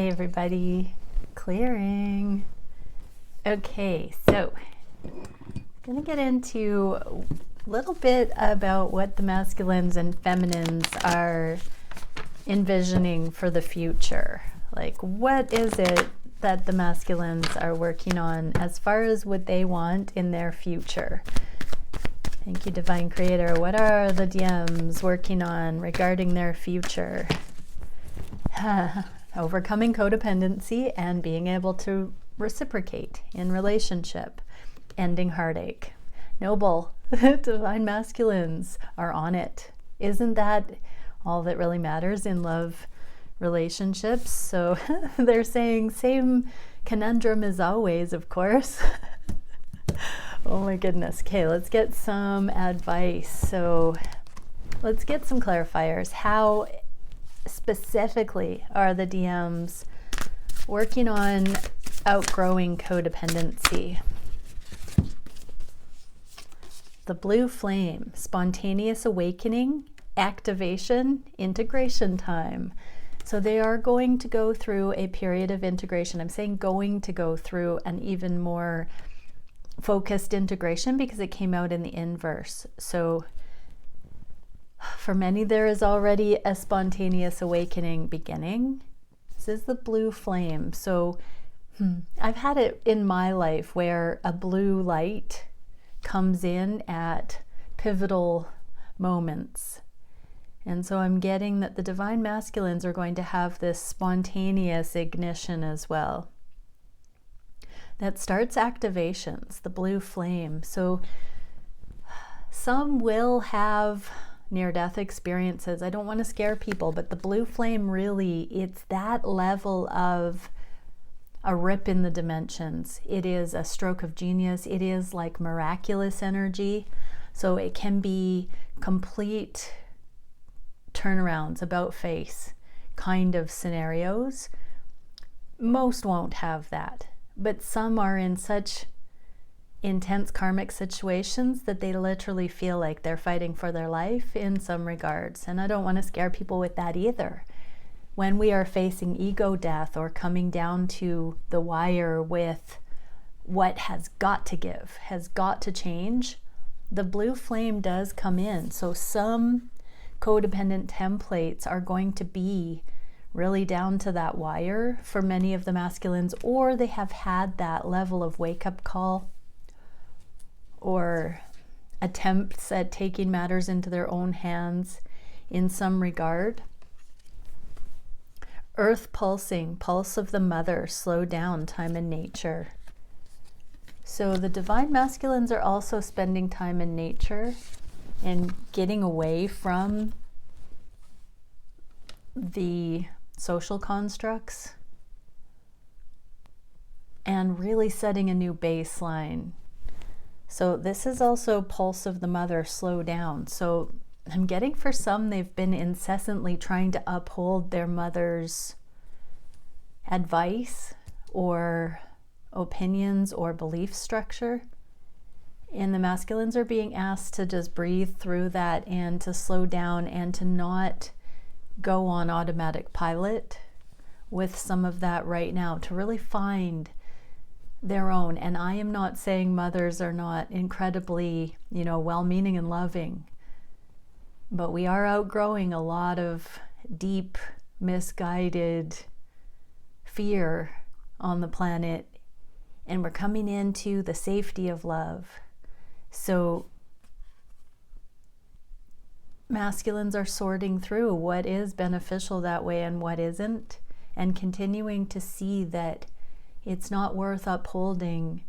Hey everybody, clearing. Okay, so I'm gonna get into a little bit about what the masculines and feminines are envisioning for the future. Like, what is it that the masculines are working on as far as what they want in their future? Thank you, Divine Creator. What are the DMs working on regarding their future? Overcoming codependency and being able to reciprocate in relationship, ending heartache. Noble, divine masculines are on it. Isn't that all that really matters in love relationships? So they're saying same conundrum as always, of course. Oh my goodness. Okay, let's get some advice. So let's get some clarifiers. How specifically are the DMs working on outgrowing codependency? The blue flame, spontaneous awakening, activation, integration time. So they are going to go through a period of integration. I'm saying going to go through an even more focused integration because it came out in the inverse. So for many, there is already a spontaneous awakening beginning. This is the blue flame. So I've had it in my life where a blue light comes in at pivotal moments. And so I'm getting that the divine masculines are going to have this spontaneous ignition as well. That starts activations, the blue flame. So some will have near-death experiences. I don't want to scare people, but the blue flame really, it's that level of a rip in the dimensions. It is a stroke of genius. It is like miraculous energy. So it can be complete turnarounds, about face kind of scenarios. Most won't have that, but some are in such intense karmic situations that they literally feel like they're fighting for their life in some regards. And I don't want to scare people with that either. When we are facing ego death or coming down to the wire with what has got to give, has got to change, the blue flame does come in. So some codependent templates are going to be really down to that wire for many of the masculines, or they have had that level of wake-up call or attempts at taking matters into their own hands in some regard. Earth pulsing, pulse of the mother, slow down, time in nature. So the divine masculines are also spending time in nature and getting away from the social constructs and really setting a new baseline. So this is also pulse of the mother, slow down. So I'm getting for some, they've been incessantly trying to uphold their mother's advice or opinions or belief structure. And the masculines are being asked to just breathe through that and to slow down and to not go on automatic pilot with some of that right now, to really find their own. And I am not saying mothers are not incredibly, well-meaning and loving, but we are outgrowing a lot of deep, misguided fear on the planet, and we're coming into the safety of love. So masculines are sorting through what is beneficial that way and what isn't, and continuing to see that it's not worth upholding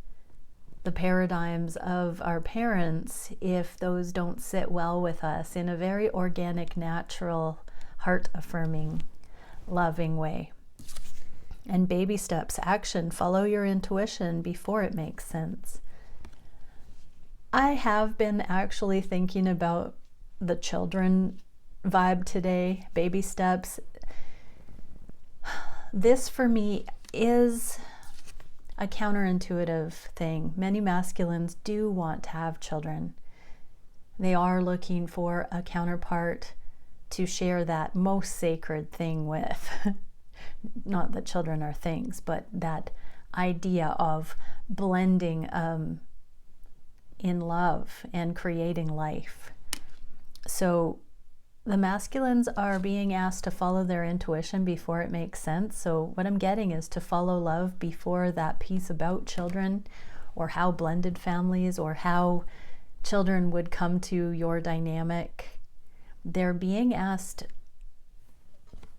the paradigms of our parents if those don't sit well with us in a very organic, natural, heart-affirming, loving way. And baby steps, action, follow your intuition before it makes sense. I have been actually thinking about the children vibe today, baby steps. This for me is a counterintuitive thing. Many masculines do want to have children. They are looking for a counterpart to share that most sacred thing with. Not that children are things, but that idea of blending in love and creating life. So the masculines are being asked to follow their intuition before it makes sense. So what I'm getting is to follow love before that piece about children, or how blended families, or how children would come to your dynamic. They're being asked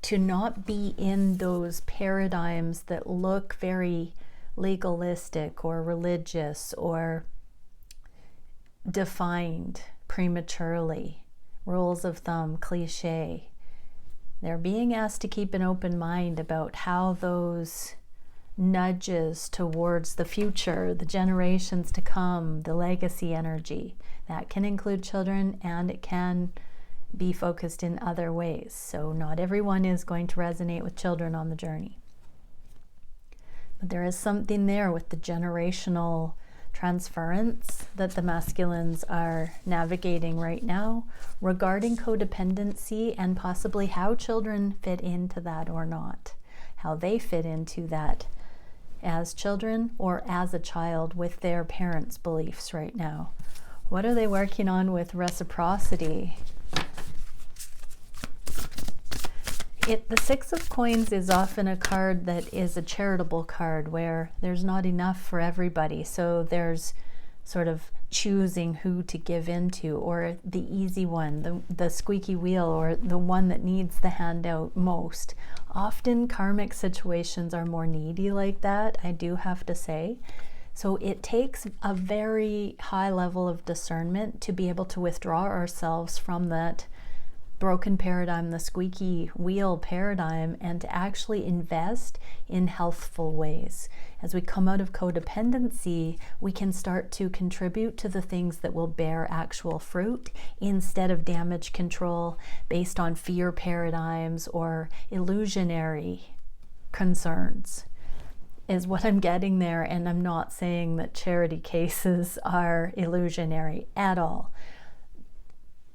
to not be in those paradigms that look very legalistic or religious or defined prematurely, rules of thumb, cliche. They're being asked to keep an open mind about how those nudges towards the future, the generations to come, the legacy energy, that can include children, and it can be focused in other ways. So not everyone is going to resonate with children on the journey. But there is something there with the generational transference that the masculines are navigating right now regarding codependency, and possibly how children fit into that or not, how they fit into that as children or as a child with their parents' beliefs right now. What are they working on with reciprocity? The Six of Coins is often a card that is a charitable card where there's not enough for everybody. So there's sort of choosing who to give into, or the easy one, the squeaky wheel, or the one that needs the handout most. Often karmic situations are more needy like that, I do have to say. So it takes a very high level of discernment to be able to withdraw ourselves from that broken paradigm, the squeaky wheel paradigm, and to actually invest in healthful ways. As we come out of codependency, we can start to contribute to the things that will bear actual fruit, instead of damage control based on fear paradigms or illusionary concerns, is what I'm getting there. And I'm not saying that charity cases are illusionary at all.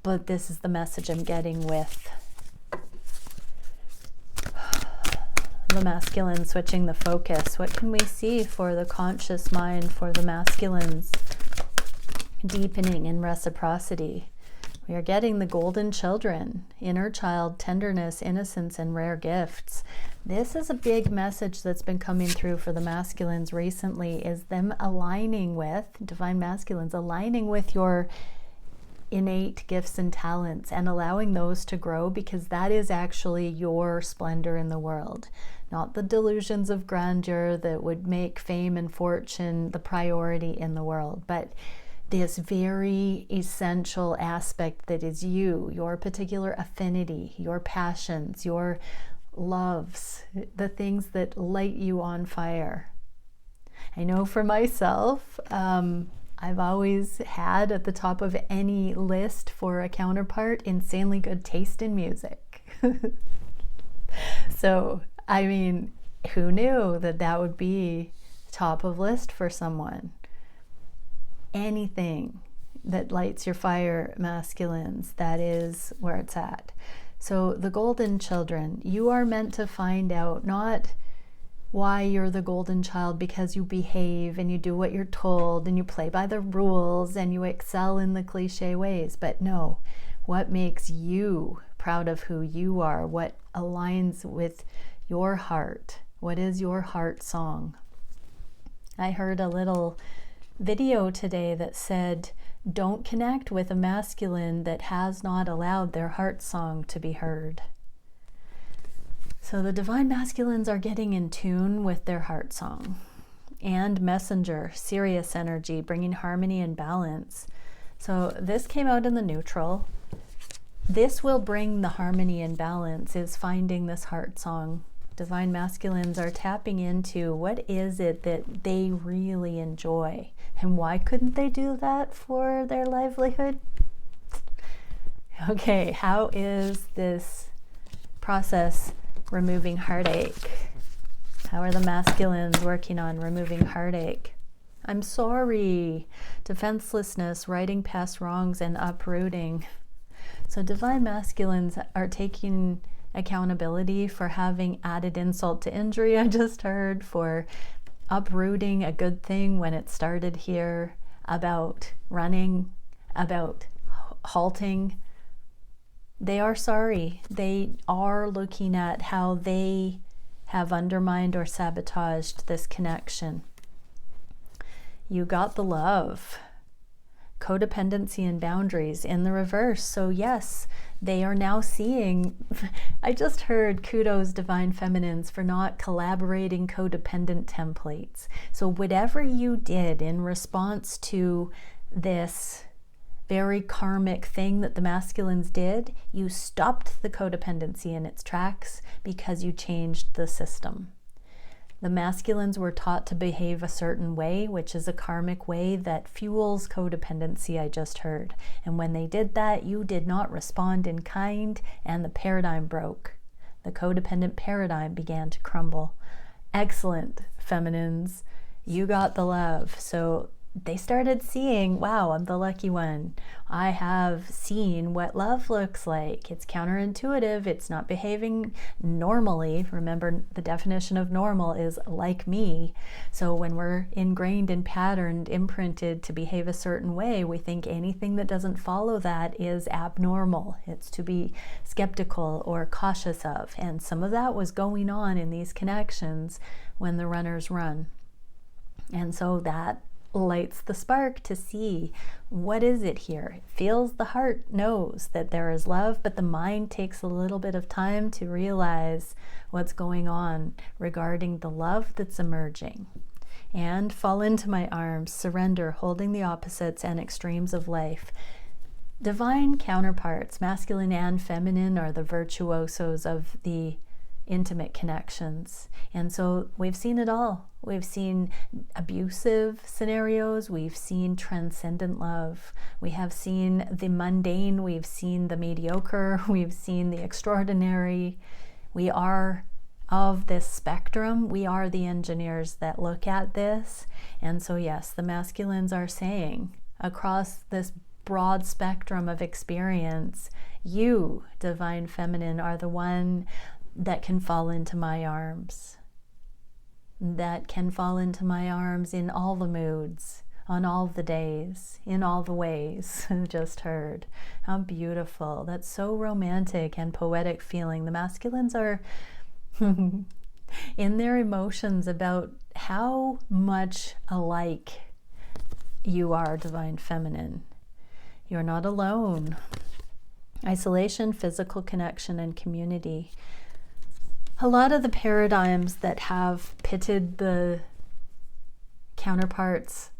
But this is the message I'm getting with the masculine switching the focus. What can we see for the conscious mind for the masculines? Deepening in reciprocity. We are getting the golden children, inner child, tenderness, innocence, and rare gifts. This is a big message that's been coming through for the masculines recently, is them aligning with, divine masculines, aligning with your innate gifts and talents and allowing those to grow, because that is actually your splendor in the world, not the delusions of grandeur that would make fame and fortune the priority in the world, but this very essential aspect that is you, your particular affinity, your passions, your loves, the things that light you on fire. I know for myself, I've always had at the top of any list for a counterpart insanely good taste in music. So, I mean, who knew that that would be top of list for someone? Anything that lights your fire, masculines, that is where it's at. So the golden children, you are meant to find out not why you're the golden child because you behave and you do what you're told and you play by the rules and you excel in the cliche ways, but no, what makes you proud of who you are, what aligns with your heart, what is your heart song. I heard a little video today that said, don't connect with a masculine that has not allowed their heart song to be heard. So the divine masculines are getting in tune with their heart song. And messenger, Sirius energy, bringing harmony and balance. So this came out in the neutral. This will bring the harmony and balance, is finding this heart song. Divine masculines are tapping into what is it that they really enjoy. And why couldn't they do that for their livelihood? Okay, how is this process removing heartache? How are the masculines working on removing heartache? I'm sorry. Defenselessness, righting past wrongs, and uprooting. So divine masculines are taking accountability for having added insult to injury, I just heard, for uprooting a good thing when it started here, about running, about halting. They are sorry. They are looking at how they have undermined or sabotaged this connection. You got the love. Codependency and boundaries in the reverse. So yes, they are now seeing, I just heard kudos divine feminines for not collaborating codependent templates. So whatever you did in response to this very karmic thing that the masculines did, you stopped the codependency in its tracks because you changed the system. The masculines were taught to behave a certain way, which is a karmic way that fuels codependency, I just heard. And when they did that, you did not respond in kind, and the paradigm broke. The codependent paradigm began to crumble. Excellent, feminines. You got the love. So they started seeing, wow, I'm the lucky one. I have seen what love looks like. It's counterintuitive. It's not behaving normally. Remember, the definition of normal is like me. So when we're ingrained and patterned, imprinted to behave a certain way, we think anything that doesn't follow that is abnormal. It's to be skeptical or cautious of. And some of that was going on in these connections when the runners run. And so that lights the spark to see, what is it here? It feels, the heart knows that there is love, but the mind takes a little bit of time to realize what's going on regarding the love that's emerging. And fall into my arms, surrender, holding the opposites and extremes of life. Divine counterparts, masculine and feminine, are the virtuosos of the intimate connections. And so we've seen it all. We've seen abusive scenarios. We've seen transcendent love. We have seen the mundane. We've seen the mediocre. We've seen the extraordinary. We are of this spectrum. We are the engineers that look at this. And so yes, the masculines are saying, across this broad spectrum of experience, you, divine feminine, are the one that can fall into my arms, that can fall into my arms in all the moods, on all the days, in all the ways. Just heard. How beautiful. That's so romantic and poetic feeling. The masculines are in their emotions about how much alike you are, divine feminine. You're not alone. Isolation, physical connection, and community. A lot of the paradigms that have pitted the counterparts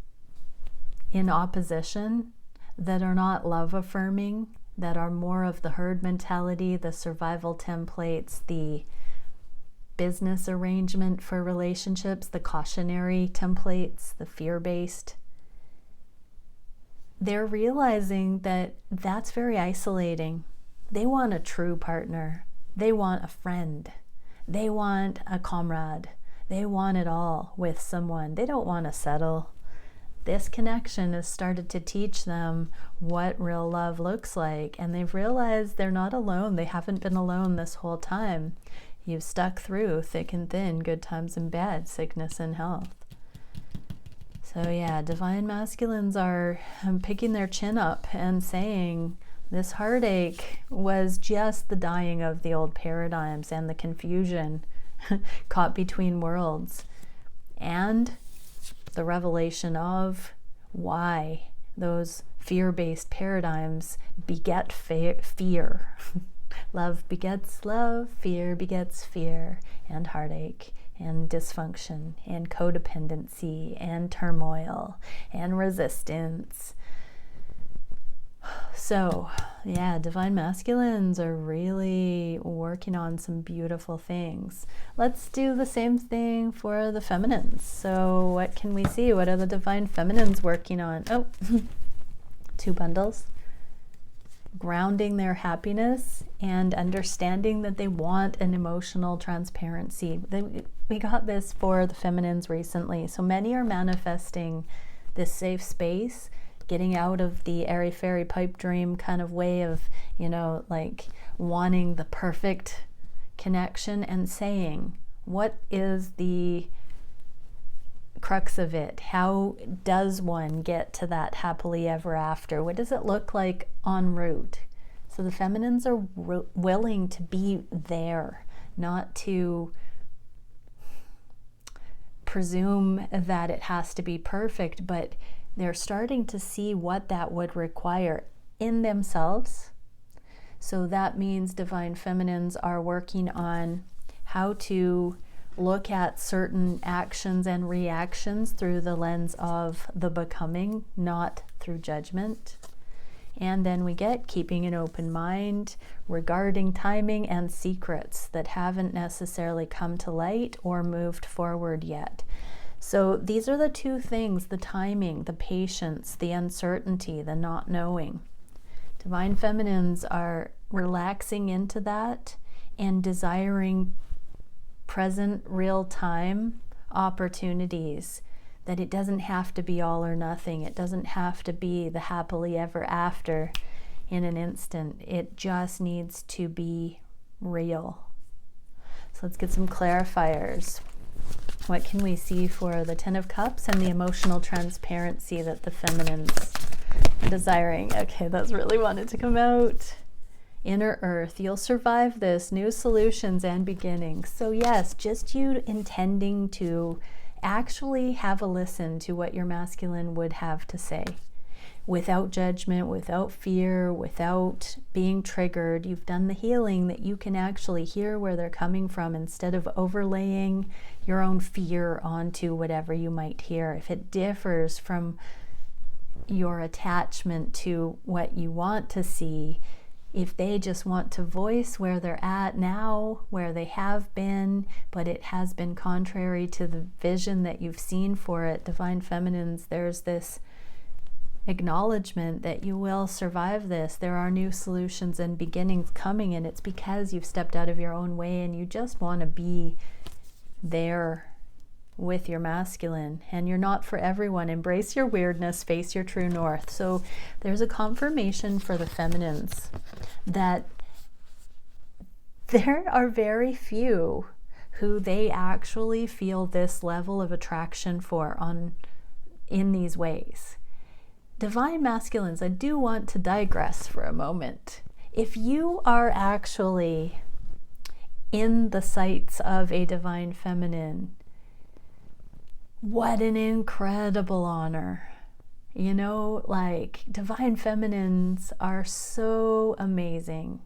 in opposition, that are not love affirming, that are more of the herd mentality, the survival templates, the business arrangement for relationships, the cautionary templates, the fear-based, they're realizing that that's very isolating. They want a true partner. They want a friend. They want a comrade. They want it all with someone. They don't want to settle. This connection has started to teach them what real love looks like, and they've realized they're not alone. They haven't been alone this whole time. You've stuck through thick and thin, good times and bad, sickness and health. So yeah, divine masculines are picking their chin up and saying, this heartache was just the dying of the old paradigms and the confusion caught between worlds, and the revelation of why those fear-based paradigms beget fear. Love begets love, fear begets fear, and heartache, and dysfunction, and codependency, and turmoil, and resistance. So, yeah, divine masculines are really working on some beautiful things. Let's do the same thing for the feminines. So what can we see? What are the divine feminines working on? Oh, 2 bundles. Grounding their happiness and understanding that they want an emotional transparency. We got this for the feminines recently. So many are manifesting this safe space, getting out of the airy-fairy pipe dream kind of way of, like wanting the perfect connection and saying, what is the crux of it? How does one get to that happily ever after? What does it look like en route? So the feminines are willing to be there, not to presume that it has to be perfect, but they're starting to see what that would require in themselves. So that means divine feminines are working on how to look at certain actions and reactions through the lens of the becoming, not through judgment. And then we get keeping an open mind regarding timing and secrets that haven't necessarily come to light or moved forward yet. So these are the two things: the timing, the patience, the uncertainty, the not knowing. Divine feminines are relaxing into that and desiring present, real-time opportunities, that it doesn't have to be all or nothing. It doesn't have to be the happily ever after in an instant. It just needs to be real. So let's get some clarifiers. What can we see for the Ten of Cups and the emotional transparency that the feminines are desiring? Okay, that's really wanted to come out. Inner Earth, you'll survive this. New solutions and beginnings. So yes, just you intending to actually have a listen to what your masculine would have to say, without judgment, without fear, without being triggered. You've done the healing that you can actually hear where they're coming from instead of overlaying your own fear onto whatever you might hear. If it differs from your attachment to what you want to see, if they just want to voice where they're at now, where they have been, but it has been contrary to the vision that you've seen for it, divine feminines, there's this acknowledgement that you will survive this. There are new solutions and beginnings coming, and it's because you've stepped out of your own way and you just want to be there with your masculine. And you're not for everyone. Embrace your weirdness, face your true north. So there's a confirmation for the feminines that there are very few who they actually feel this level of attraction for in these ways. Divine masculines, I do want to digress for a moment. If you are actually in the sights of a divine feminine, what an incredible honor. You know, like, divine feminines are so amazing.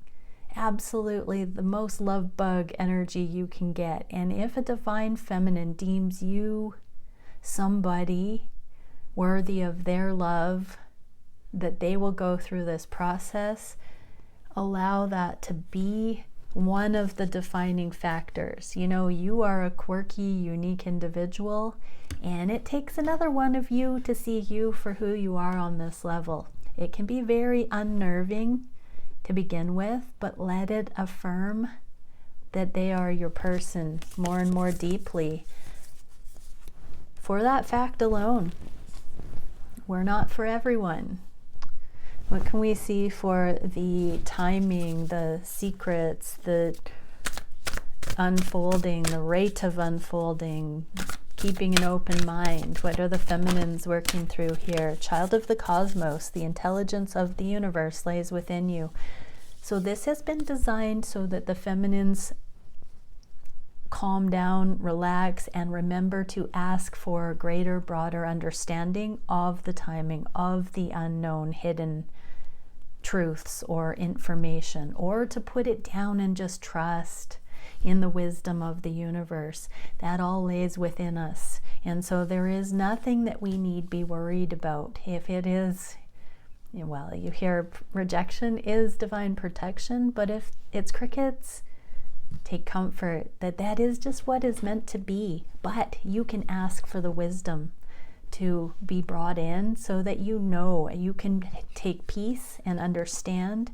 Absolutely the most love bug energy you can get. And if a divine feminine deems you somebody worthy of their love, that they will go through this process, allow that to be one of the defining factors. You know, you are a quirky, unique individual, and it takes another one of you to see you for who you are on this level. It can be very unnerving to begin with, but let it affirm that they are your person more and more deeply. For that fact alone, we're not for everyone. What can we see for the timing, the secrets, the unfolding, the rate of unfolding, keeping an open mind? What are the feminines working through here? Child of the cosmos, the intelligence of the universe lays within you. So this has been designed so that the feminines calm down, relax, and remember to ask for greater, broader understanding of the timing, of the unknown, hidden truths or information, or to put it down and just trust in the wisdom of the universe. That all lays within us. And so there is nothing that we need be worried about. If it is, well, you hear rejection is divine protection, but if it's crickets, take comfort that that is just what is meant to be. But you can ask for the wisdom to be brought in so that you can take peace and understand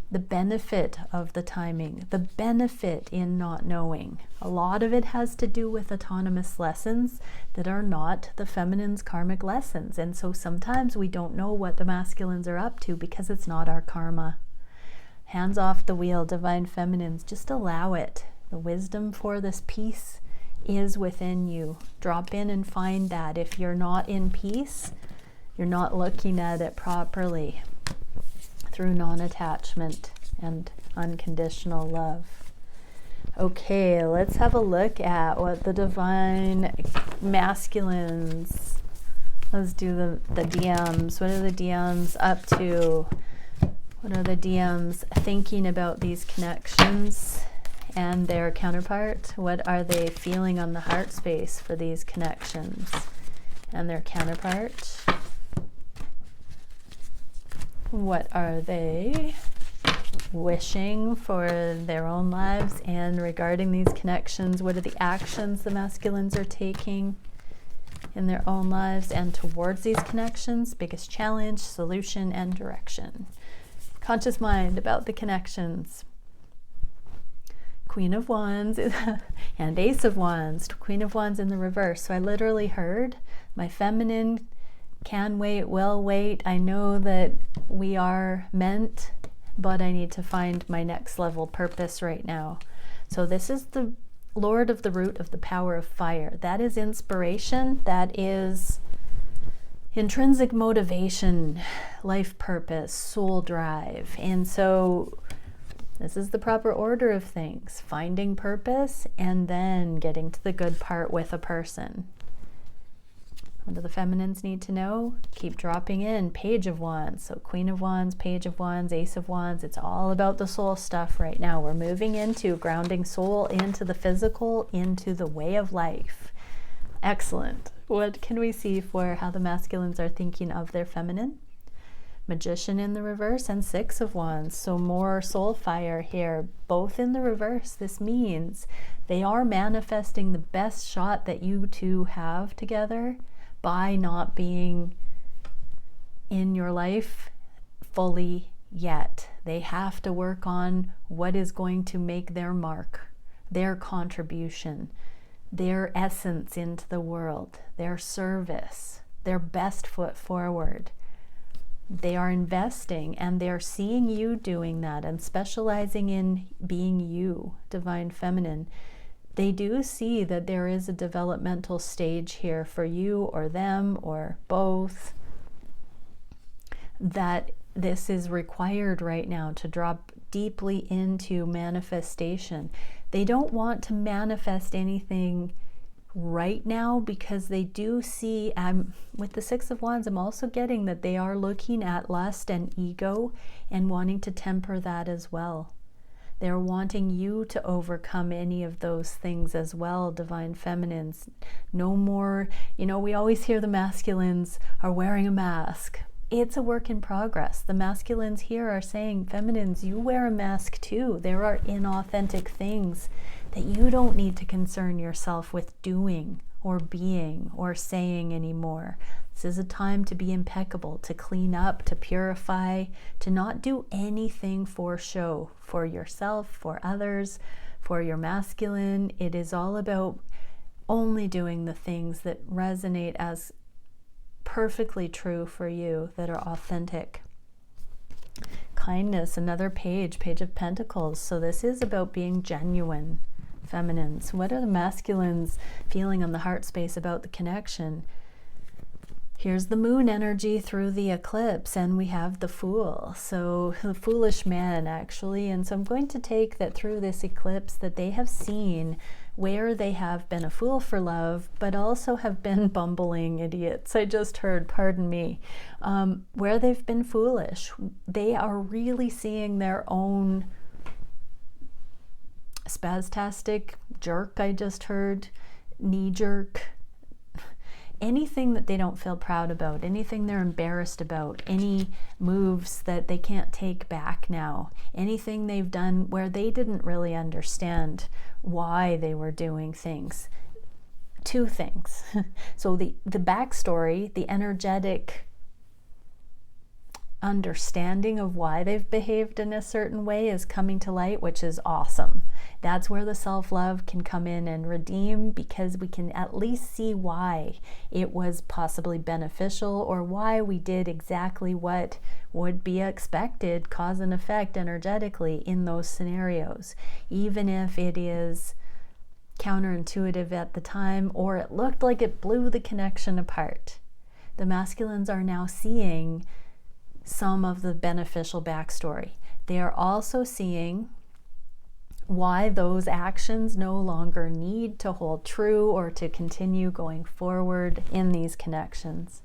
the benefit of the timing, the benefit in not knowing. A lot of it has to do with autonomous lessons that are not the feminine's karmic lessons. And so sometimes we don't know what the masculines are up to because it's not our karma. Hands off the wheel, divine feminines. Just allow it. The wisdom for this peace is within you. Drop in and find that. If you're not in peace, you're not looking at it properly through non-attachment and unconditional love. Okay, let's have a look at what the divine masculines, let's do the DMs. What are the DMs up to? What are the DMs thinking about these connections and their counterpart? What are they feeling on the heart space for these connections and their counterpart? What are they wishing for their own lives? And regarding these connections, what are the actions the masculines are taking in their own lives and towards these connections? Biggest challenge, solution, and direction. Conscious mind about the connections. Queen of Wands and Ace of Wands. Queen of Wands in the reverse. So I literally heard my feminine can wait, will wait. I know that we are meant, but I need to find my next level purpose right now. So this is the Lord of the root of the power of fire. That is inspiration. That is intrinsic motivation, life purpose, soul drive. And so this is the proper order of things. Finding purpose and then getting to the good part with a person. What do the feminines need to know? Keep dropping in. Page of Wands. So Queen of Wands, Page of Wands, Ace of Wands. It's all about the soul stuff right now. We're moving into grounding soul into the physical, into the way of life. Excellent. What can we see for how the masculines are thinking of their feminine? Magician in the reverse and Six of Wands. So more soul fire here, both in the reverse. This means they are manifesting the best shot that you two have together by not being in your life fully yet. They have to work on what is going to make their mark, their contribution, their essence into the world, their service, their best foot forward. They are investing and they're seeing you doing that and specializing in being you, divine feminine. They do see that there is a developmental stage here for you or them or both, that this is required right now to drop deeply into manifestation. They don't want to manifest anything right now because they do see, with the Six of Wands, I'm also getting that they are looking at lust and ego and wanting to temper that as well. They're wanting you to overcome any of those things as well, divine feminines. No more, we always hear the masculines are wearing a mask. It's a work in progress. The masculines here are saying, feminines, you wear a mask too. There are inauthentic things that you don't need to concern yourself with doing or being or saying anymore. This is a time to be impeccable, to clean up, to purify, to not do anything for show, for yourself, for others, for your masculine. It is all about only doing the things that resonate as perfectly true for you, that are authentic. Kindness, another page of Pentacles. So this is about being genuine, feminines. What are the masculines feeling on the heart space about the connection? Here's the moon energy through the eclipse, and we have the Fool. So the foolish man, actually. And so I'm going to take that through this eclipse that they have seen where they have been a fool for love, but also have been bumbling idiots. I just heard, pardon me, where they've been foolish. They are really seeing their own spastastic jerk, I just heard, knee jerk, anything that they don't feel proud about, anything they're embarrassed about, any moves that they can't take back now, anything they've done where they didn't really understand why they were doing things. Two things. So the backstory, the energetic understanding of why they've behaved in a certain way is coming to light, which is awesome. That's where the self-love can come in and redeem, because we can at least see why it was possibly beneficial, or why we did exactly what would be expected, cause and effect energetically in those scenarios, even if it is counterintuitive at the time, or it looked like it blew the connection apart. The masculines are now seeing some of the beneficial backstory. They are also seeing why those actions no longer need to hold true or to continue going forward in these connections.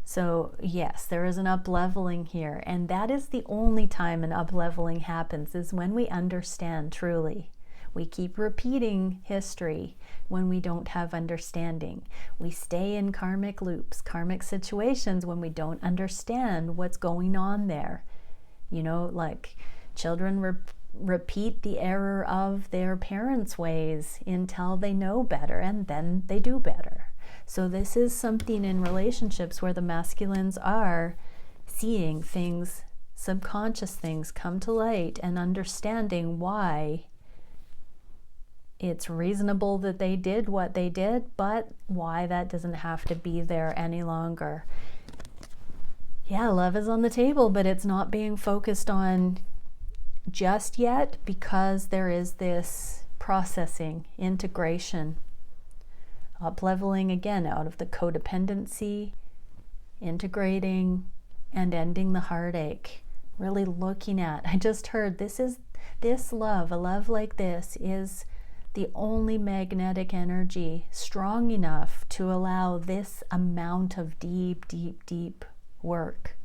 So yes, there is an up-leveling here, and that is the only time an up-leveling happens, is when we understand truly. We keep repeating history when we don't have understanding. We stay in karmic loops, karmic situations, when we don't understand what's going on there. You know, like children repeat the error of their parents' ways until they know better, and then they do better. So this is something in relationships where the masculines are seeing things, subconscious things come to light, and understanding why it's reasonable that they did what they did, but why that doesn't have to be there any longer. Yeah, love is on the table, but it's not being focused on just yet, because there is this processing, integration, up-leveling again out of the codependency, integrating and ending the heartache. Really looking at, I just heard this love, a love like this is the only magnetic energy strong enough to allow this amount of deep, deep, deep work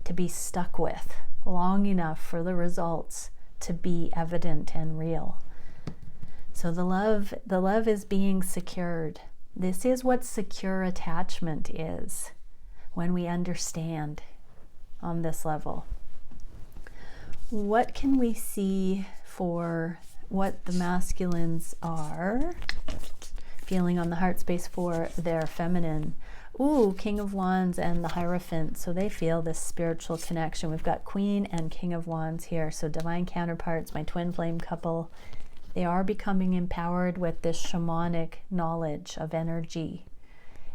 to be stuck with long enough for the results to be evident and real. So the love is being secured. This is what secure attachment is, when we understand on this level. What can we see for what the masculines are feeling on the heart space for their feminine? Ooh, King of Wands and the Hierophant. So they feel this spiritual connection. We've got Queen and King of Wands here. So divine counterparts, my twin flame couple. They are becoming empowered with this shamanic knowledge of energy,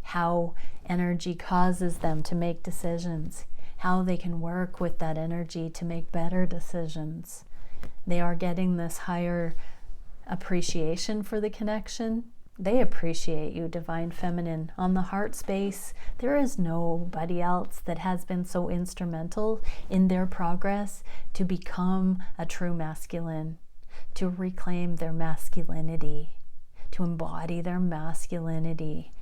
how energy causes them to make decisions, how they can work with that energy to make better decisions. They are getting this higher appreciation for the connection. They appreciate you, divine feminine. On the heart space, there is nobody else that has been so instrumental in their progress to become a true masculine, to reclaim their masculinity, to embody their masculinity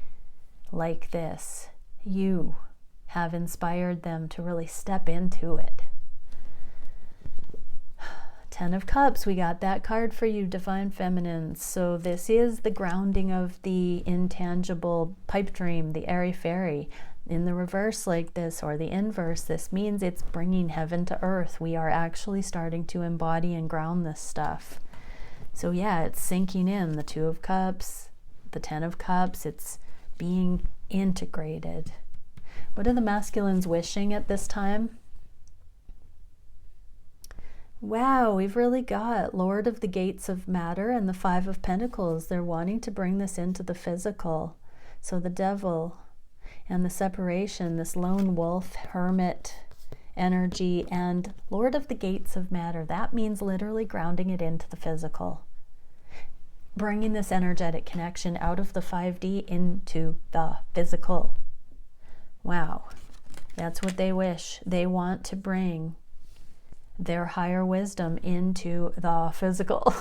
like this. You have inspired them to really step into it. Ten of Cups, we got that card for you, divine feminines. So this is the grounding of the intangible pipe dream, the airy fairy. In the reverse like this, or the inverse, this means it's bringing heaven to earth. We are actually starting to embody and ground this stuff. So yeah, it's sinking in. The Two of Cups, the Ten of Cups, it's being integrated. What are the masculines wishing at this time? Wow, we've really got Lord of the Gates of Matter and the Five of Pentacles. They're wanting to bring this into the physical. So the Devil and the separation, this lone wolf, hermit energy, and Lord of the Gates of Matter. That means literally grounding it into the physical. Bringing this energetic connection out of the 5D into the physical. Wow, that's what they wish. They want to bring their higher wisdom into the physical.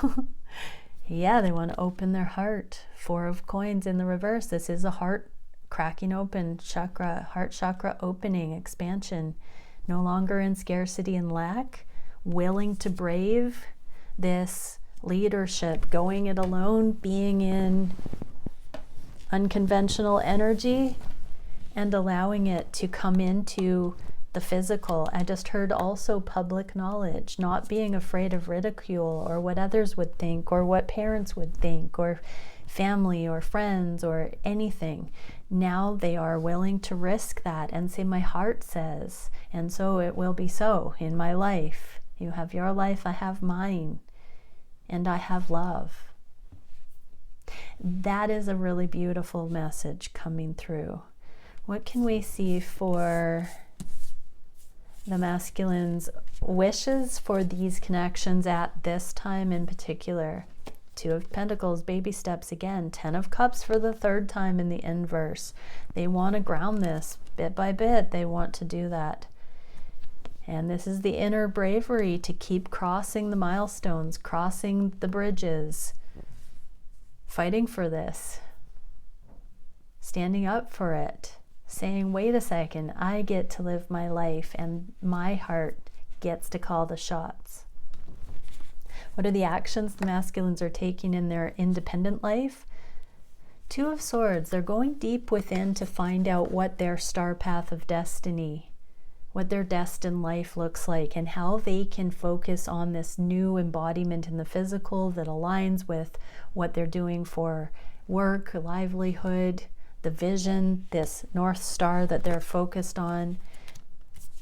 Yeah, they want to open their heart. Four of Coins in the reverse. This is a heart cracking open chakra, heart chakra opening, expansion. No longer in scarcity and lack, willing to brave this leadership, going it alone, being in unconventional energy and allowing it to come into the physical. I just heard also public knowledge, not being afraid of ridicule or what others would think or what parents would think, or family or friends or anything. Now they are willing to risk that and say, my heart says, and so it will be so in my life. You have your life, I have mine, and I have love. That is a really beautiful message coming through. What can we see for the masculine's wishes for these connections at this time in particular? Two of Pentacles, baby steps again. 10 of Cups for the third time in the inverse. They want to ground this bit by bit. They want to do that. And this is the inner bravery to keep crossing the milestones, crossing the bridges, fighting for this, standing up for it, saying, wait a second, I get to live my life and my heart gets to call the shots. What are the actions the masculines are taking in their independent life? Two of Swords. They're going deep within to find out what their star path of destiny, what their destined life looks like, and how they can focus on this new embodiment in the physical that aligns with what they're doing for work, livelihood, the vision, this North Star that they're focused on.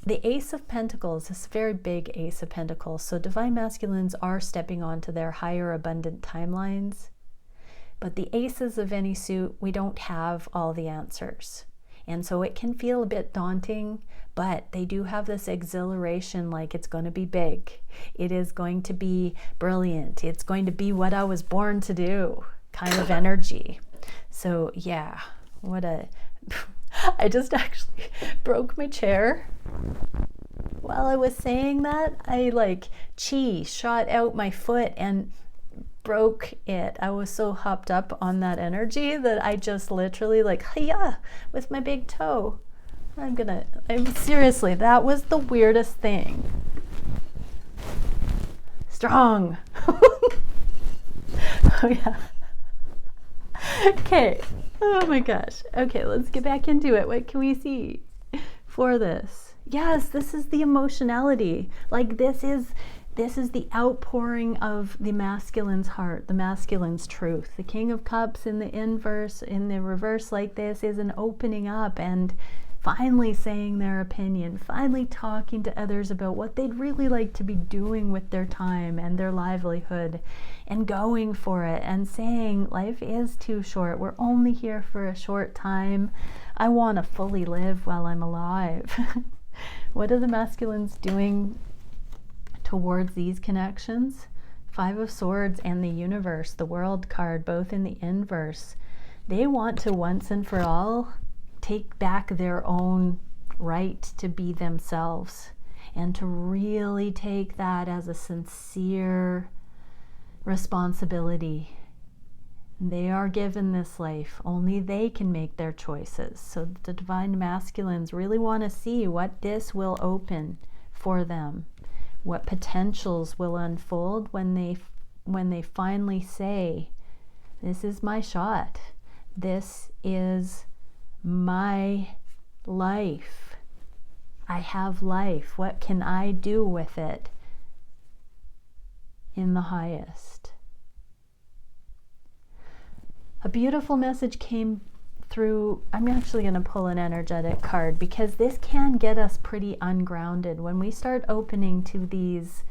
The Ace of Pentacles, this very big Ace of Pentacles. So divine masculines are stepping onto their higher abundant timelines. But the aces of any suit, we don't have all the answers. And so it can feel a bit daunting, but they do have this exhilaration, like it's going to be big. It is going to be brilliant. It's going to be what I was born to do kind of energy. So yeah, what a... I just actually broke my chair. While I was saying that, I chi shot out my foot and broke it. I was so hopped up on that energy that I just literally hiya with my big toe. Seriously, that was the weirdest thing. Strong. Oh yeah. Okay. Oh my gosh. Okay, let's get back into it. What can we see for this? Yes, this is the emotionality. This is the outpouring of the masculine's heart, the masculine's truth. The King of Cups in the inverse, in the reverse like this, is an opening up and finally saying their opinion, finally talking to others about what they'd really like to be doing with their time and their livelihood, and going for it and saying, life is too short. We're only here for a short time. I want to fully live while I'm alive. What are the masculines doing towards these connections? Five of Swords and the Universe, the World card, both in the inverse. They want to once and for all take back their own right to be themselves, and to really take that as a sincere responsibility. They are given this life. Only they can make their choices. So the divine masculines really want to see what this will open for them, what potentials will unfold when they finally say, this is my shot. This is my life. I have life. What can I do with it in the highest? A beautiful message came through. I'm actually going to pull an energetic card, because this can get us pretty ungrounded when we start opening to these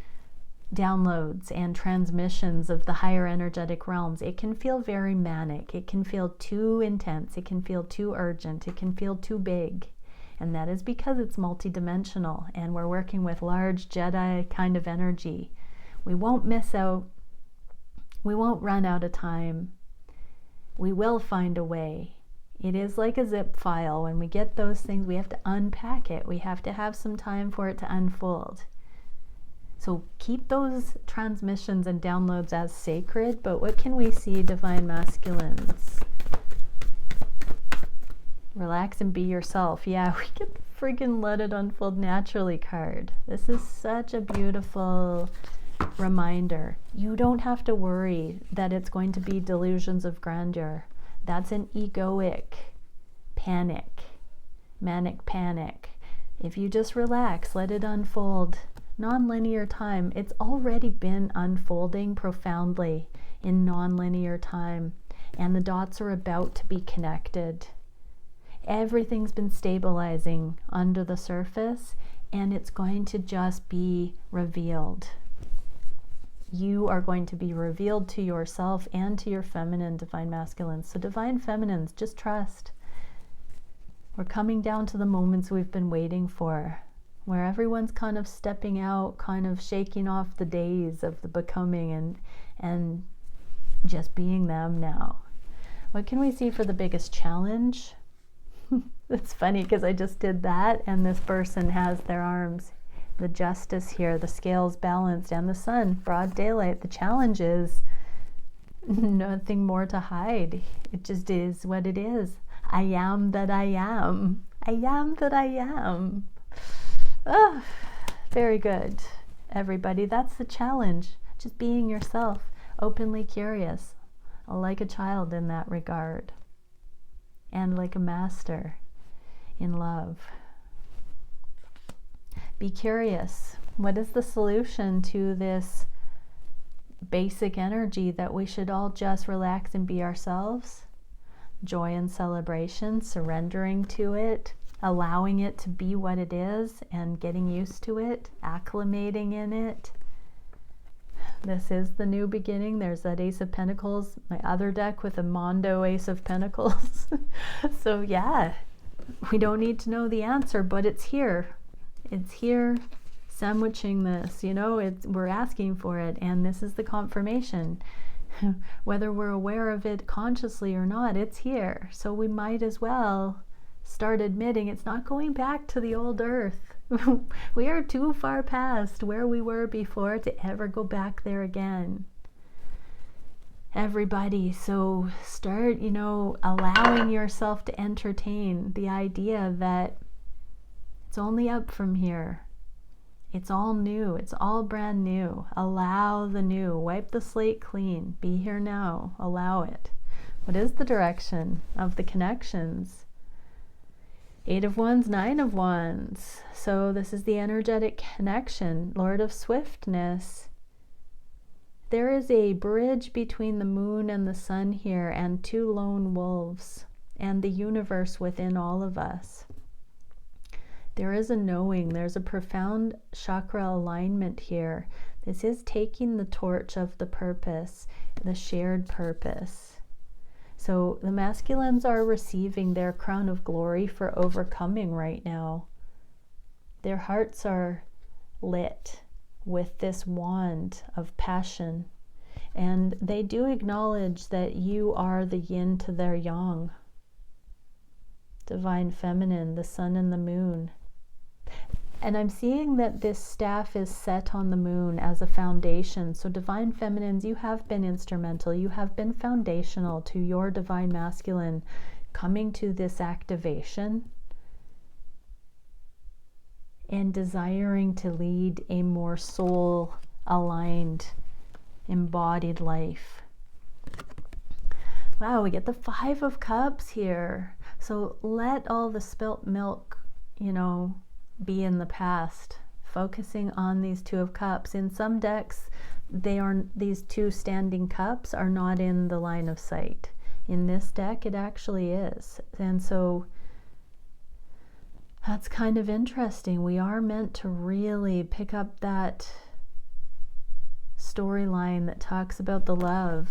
downloads and transmissions of the higher energetic realms. It can feel very manic. It can feel too intense. It can feel too urgent. It can feel too big. And that is because it's multidimensional and we're working with large Jedi kind of energy. We won't miss out. We won't run out of time. We will find a way. It is like a zip file. When we get those things, we have to unpack it. We have to have some time for it to unfold. So keep those transmissions and downloads as sacred. But what can we see, divine masculines? Relax and be yourself. Yeah, we can freaking let it unfold naturally card. This is such a beautiful reminder. You don't have to worry that it's going to be delusions of grandeur. That's an egoic panic, manic panic. If you just relax, let it unfold. Non-linear time. It's already been unfolding profoundly in non-linear time. and the dots are about to be connected. Everything's been stabilizing under the surface, and it's going to just be revealed. You are going to be revealed to yourself and to your feminine divine masculines. So divine feminines, just trust. We're coming down to the moments we've been waiting for, where everyone's kind of stepping out, kind of shaking off the days of the becoming and just being them now. What can we see for the biggest challenge? It's funny because I just did that, and this person has their arms, the justice here, the scales balanced, and the sun, broad daylight. The challenge is nothing more to hide. It just is what it is. I am that I am. I am that I am. Oh, very good, everybody. That's the challenge. Just being yourself, openly curious, like a child in that regard, and like a master in love. Be curious. What is the solution to this basic energy that we should all just relax and be ourselves? Joy and celebration, surrendering to it, allowing it to be what it is and getting used to it, acclimating in it. This is the new beginning. There's that Ace of Pentacles, my other deck with a Mondo Ace of Pentacles. So yeah, we don't need to know the answer, but it's here. It's here, sandwiching this, you know, we're asking for it, and this is the confirmation. Whether we're aware of it consciously or not, it's here. So we might as well start admitting it's not going back to the old earth. We are too far past where we were before to ever go back there again. Everybody, so start, you know, allowing yourself to entertain the idea that it's only up from here. It's all new. It's all brand new. Allow the new. Wipe the slate clean. Be here now. Allow it. What is the direction of the connections? 8 of Wands, 9 of Wands. So this is the energetic connection. Lord of Swiftness. There is a bridge between the moon and the sun here, and 2 lone wolves, and the universe within all of us. There is a knowing. There's a profound chakra alignment here. This is taking the torch of the purpose, the shared purpose. So the masculines are receiving their crown of glory for overcoming right now. Their hearts are lit with this wand of passion, and they do acknowledge that you are the yin to their yang. Divine feminine, the sun and the moon. And I'm seeing that this staff is set on the moon as a foundation. So divine feminines, you have been instrumental. You have been foundational to your divine masculine coming to this activation and desiring to lead a more soul-aligned, embodied life. Wow, we get the 5 of Cups here. So let all the spilt milk, you know, be in the past, focusing on these 2 of Cups. In some decks, these 2 standing cups are not in the line of sight. In this deck, it actually is. And so that's kind of interesting. We are meant to really pick up that storyline that talks about the love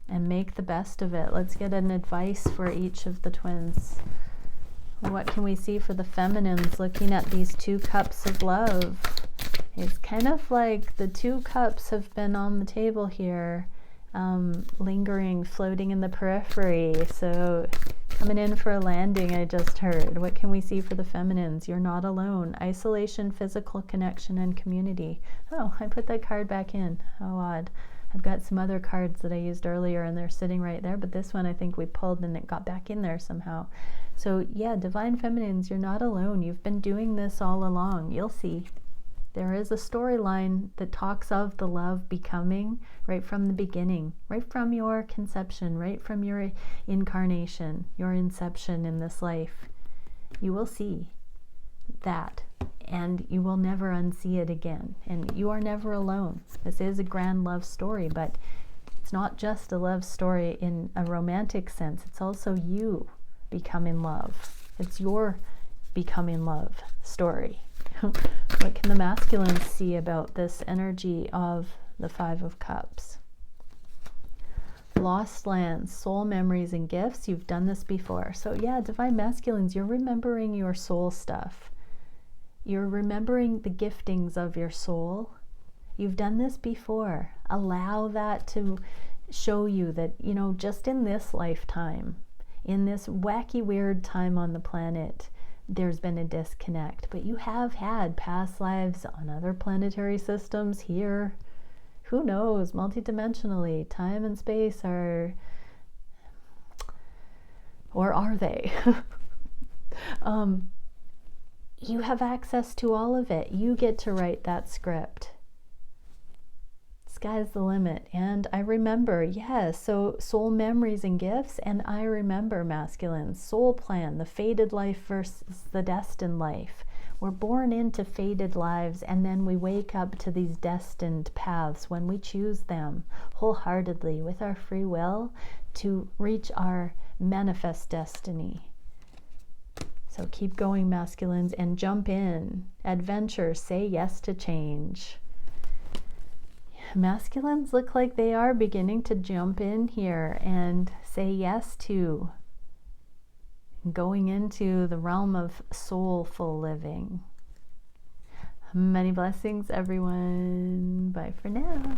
and make the best of it. Let's get an advice for each of the twins. What can we see for the feminines looking at these 2 cups of love? It's kind of like the 2 cups have been on the table here, lingering, floating in the periphery. So coming in for a landing, I just heard. What can we see for the feminines? You're not alone. Isolation, physical connection, and community. Oh, I put that card back in. How odd. I've got some other cards that I used earlier and they're sitting right there, but this one I think we pulled and it got back in there somehow. So yeah, divine feminines, you're not alone. You've been doing this all along. You'll see. There is a storyline that talks of the love becoming right from the beginning, right from your conception, right from your incarnation, your inception in this life. You will see that, and you will never unsee it again. And you are never alone. This is a grand love story, but It's not just a love story in a romantic sense. It's also you becoming love. It's your becoming love story. What can the masculines see about this energy of the Five of Cups? Lost lands, soul memories and gifts. You've done this before. So yeah, divine masculines, you're remembering your soul stuff. You're remembering the giftings of your soul. You've done this before. Allow that to show you that, you know, just in this lifetime, in this wacky, weird time on the planet, there's been a disconnect. But you have had past lives on other planetary systems here. Who knows? Multidimensionally, time and space are, or are they? You have access to all of it. You get to write that script. Sky's the limit. And I remember, yes, so soul memories and gifts, and I remember masculine, soul plan, the fated life versus the destined life. We're born into fated lives, and then we wake up to these destined paths when we choose them wholeheartedly with our free will to reach our manifest destiny. So keep going, masculines, and jump in. Adventure, say yes to change. Masculines look like they are beginning to jump in here and say yes to going into the realm of soulful living. Many blessings, everyone. Bye for now.